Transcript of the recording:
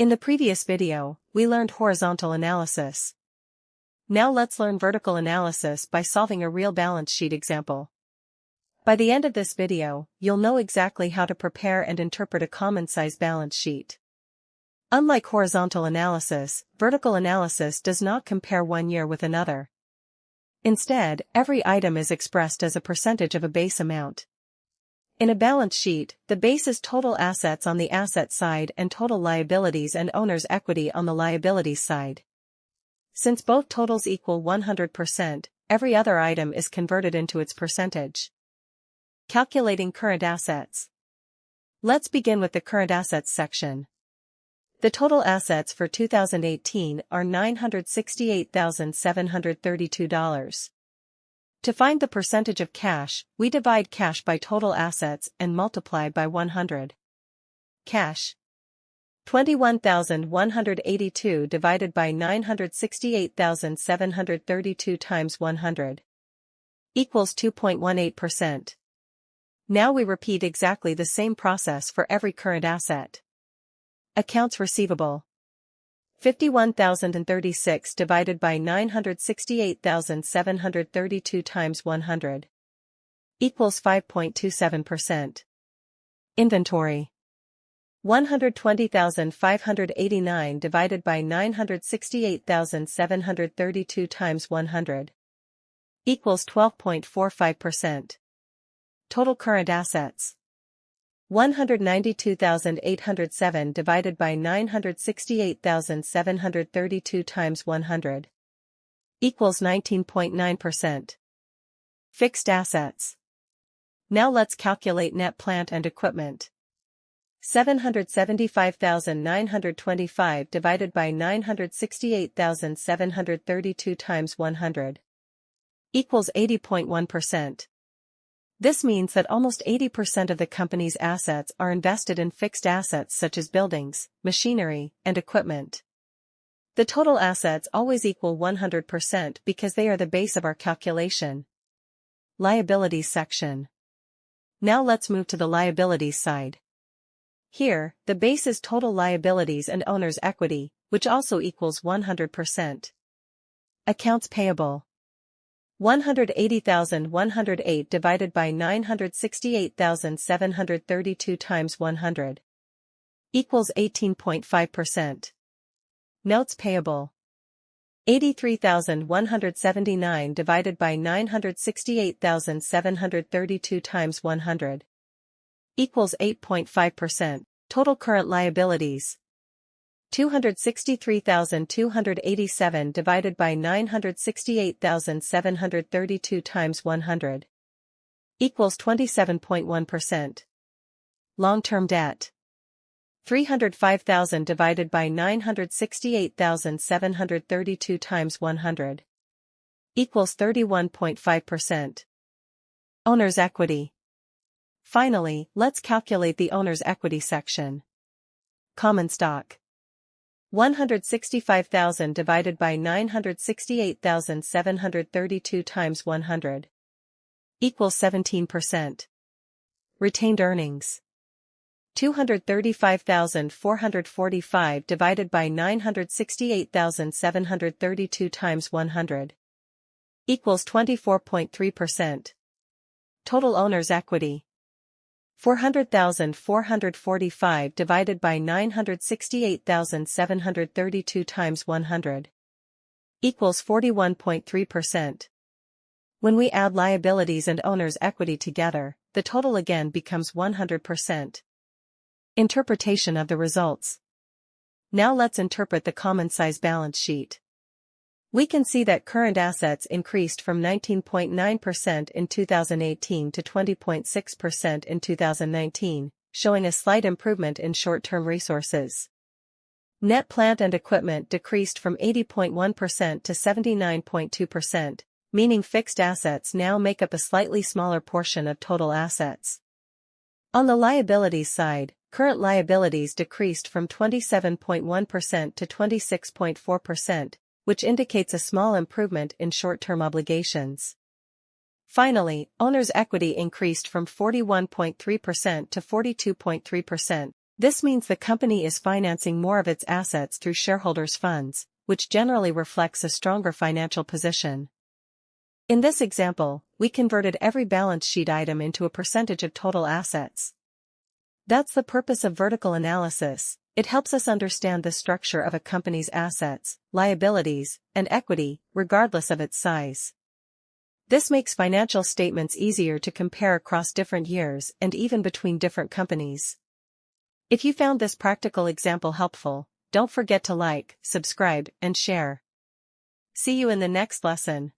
In the previous video, we learned horizontal analysis. Now let's learn vertical analysis by solving a real balance sheet example. By the end of this video, you'll know exactly how to prepare and interpret a common-size balance sheet. Unlike horizontal analysis, vertical analysis does not compare one year with another. Instead, every item is expressed as a percentage of a base amount. In a balance sheet, the base is total assets on the asset side and total liabilities and owner's equity on the liabilities side. Since both totals equal 100%, every other item is converted into its percentage. Calculating current assets. Let's begin with the current assets section. The total assets for 2018 are $968,732. To find the percentage of cash, we divide cash by total assets and multiply by 100. Cash. 21,182 divided by 968,732 times 100 equals 2.18%. Now we repeat exactly the same process for every current asset. Accounts receivable. 51,036 divided by 968,732 times 100 equals 5.27%. Inventory. 120,589 divided by 968,732 times 100 equals 12.45%. Total current assets. 192,807 divided by 968,732 times 100 equals 19.9%. Fixed assets. Now let's calculate net plant and equipment. 775,925 divided by 968,732 times 100 equals 80.1%. This means that almost 80% of the company's assets are invested in fixed assets such as buildings, machinery, and equipment. The total assets always equal 100% because they are the base of our calculation. Liabilities section. Now let's move to the liabilities side. Here, the base is total liabilities and owner's equity, which also equals 100%. Accounts payable. 180,108 divided by 968,732 times 100 equals 18.5%. Notes payable. 83,179 divided by 968,732 times 100 equals 8.5%. Total current liabilities. 263,287 divided by 968,732 times 100 equals 27.1%. Long-term debt. 305,000 divided by 968,732 times 100 equals 31.5%. Owner's equity. Finally, let's calculate the owner's equity section. Common stock. 165,000 divided by 968,732 times 100 equals 17%. Retained earnings. 235,445 divided by 968,732 times 100 equals 24.3%. Total owner's equity. 400,445 divided by 968,732 times 100 equals 41.3%. When we add liabilities and owner's equity together, the total again becomes 100%. Interpretation of the results. Now let's interpret the common-size balance sheet. We can see that current assets increased from 19.9% in 2018 to 20.6% in 2019, showing a slight improvement in short-term resources. Net plant and equipment decreased from 80.1% to 79.2%, meaning fixed assets now make up a slightly smaller portion of total assets. On the liabilities side, current liabilities decreased from 27.1% to 26.4%, which indicates a small improvement in short-term obligations. Finally, owner's equity increased from 41.3% to 42.3%, This means the company is financing more of its assets through shareholders' funds, which generally reflects a stronger financial position. In this example, we converted every balance sheet item into a percentage of total assets. That's the purpose of vertical analysis. It helps us understand the structure of a company's assets, liabilities, and equity, regardless of its size. This makes financial statements easier to compare across different years and even between different companies. If you found this practical example helpful, don't forget to like, subscribe, and share. See you in the next lesson.